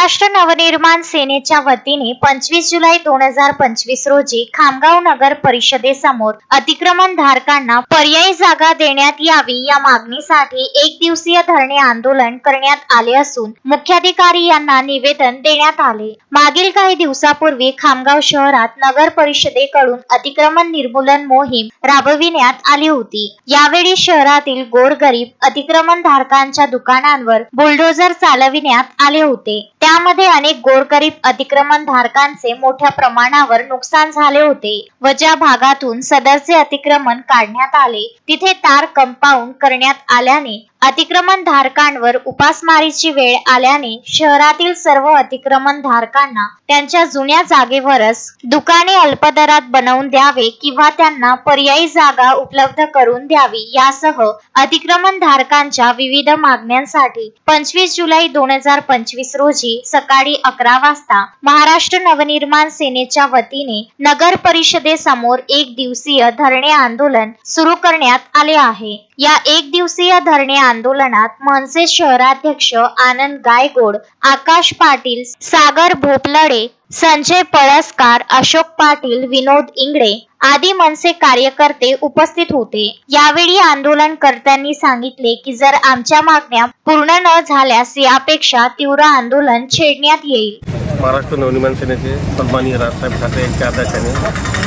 महाराष्ट्र नवनिर्माण सेनेच्या वतीने 25 जुलै 2025 रोजी खामगाव नगर परिषदेसमोर अतिक्रमण धारकांना पर्यायी जागा देण्यात यावी या मागणीसाठी एक दिवसीय धरणे आंदोलन करण्यात आले असून मुख्याधिकारी यांना निवेदन देण्यात आले। मागील काही दिवसापूर्वी खामगाव शहरात नगर परिषदेकडून अतिक्रमण निर्मूलन मोहीम राबविण्यात आली होती। यावेळी शहरातील गोरगरीब अतिक्रमण धारकांच्या दुकानांवर बुलडोझर चालविण्यात आले होते। त्यामध्ये अनेक गोरगरीब अतिक्रमण धारकांचे मोठ्या प्रमाणावर नुकसान झाले होते व ज्या भागातून सदरचे अतिक्रमण काढण्यात आले तिथे तार कंपाऊंड करण्यात आल्याने अतिक्रमण धारकांवर उपासमारीची वेळ आल्याने शहरातील सर्व अतिक्रमण धारकांना त्यांच्या जुन्या जागेवरच दुकाने अल्पदरात बनवून द्यावे किंवा त्यांना पर्यायी जागा उपलब्ध करून द्यावी यासह अतिक्रमण धारकांच्या विविध मागण्यांसाठी 25 जुलै 2025 रोजी सकाळी 11 वाजता महाराष्ट्र नवनिर्माण सेनेच्या वतीने नगर परिषदेसमोर एक दिवसीय धरणे आंदोलन सुरू करण्यात आले आहे। या एक दिवसीय धरणे आंदोलनात मनसे शहराध्यक्ष आनंद गायगोड, आकाश पाटील, सागर भोपलडे, संजय पळसकर, अशोक पाटील, विनोद इंगळे आदी मनसे कार्यकर्ते उपस्थित होते। यावेळी आंदोलनकर्त्यांनी सांगितले की जर आमच्या मागण्या पूर्ण न झाल्यास यापेक्षा तीव्र आंदोलन छेडण्यात येईल। महाराष्ट्र नवनिर्माण सेनेचे सन्माननीय राजसाहेब ठाकरे यांच्या आदेशाने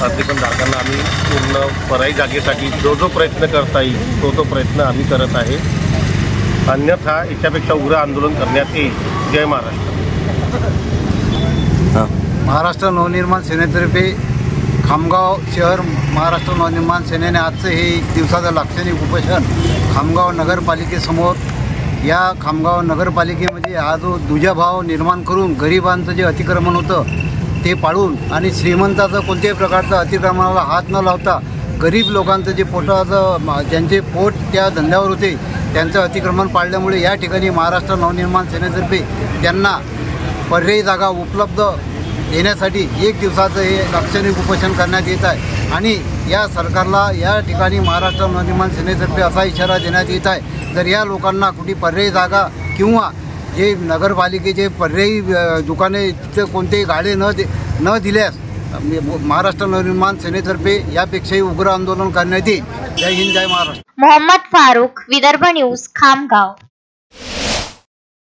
अतिक्रमण धारकांना आम्ही पूर्ण पर्यायी जागेसाठी जो प्रयत्न करता येईल तो प्रयत्न आम्ही करत आहे। अन्यथा याच्यापेक्षा उग्र आंदोलन करण्यात येईल। जय महाराष्ट्र। महाराष्ट्र नवनिर्माण सेनेतर्फे खामगाव शहर महाराष्ट्र नवनिर्माण सेनेने आजचं हे एक दिवसाचं लाक्षणिक उपोषण खामगाव नगरपालिकेसमोर या खामगाव नगरपालिकेमध्ये हा जो दुजाभाव निर्माण करून गरिबांचं जे अतिक्रमण होतं ते पाळून आणि श्रीमंताचं कोणत्याही प्रकारचं अतिक्रमणाला हात न लावता गरीब लोकांचं जे पोटाचं ज्यांचे पोट त्या धंद्यावर होते त्यांचं अतिक्रमण पाळल्यामुळे या ठिकाणी महाराष्ट्र नवनिर्माण सेनेतर्फे त्यांना पर्यायी जागा उपलब्ध देण्यासाठी एक दिवसाचं हे लाक्षणिक उपोषण करण्यात येत आहे। आणि या सरकारला या ठिकाणी महाराष्ट्र नवनिर्माण सेनेतर्फे असा इशारा देण्यात येत आहे जर या लोकांना कुठे पर्यायी जागा किंवा जे नगरपालिकेचे पर्यायी दुकाने तिथे कोणतेही गाळे न दिल्यास महाराष्ट्र नवनिर्माण सेनेतर्फे यापेक्षाही उग्र आंदोलन करण्यात येईल। जय हिंद, जय महाराष्ट्र। मोहम्मद फारूक, विदर्भ न्यूज, खामगाव।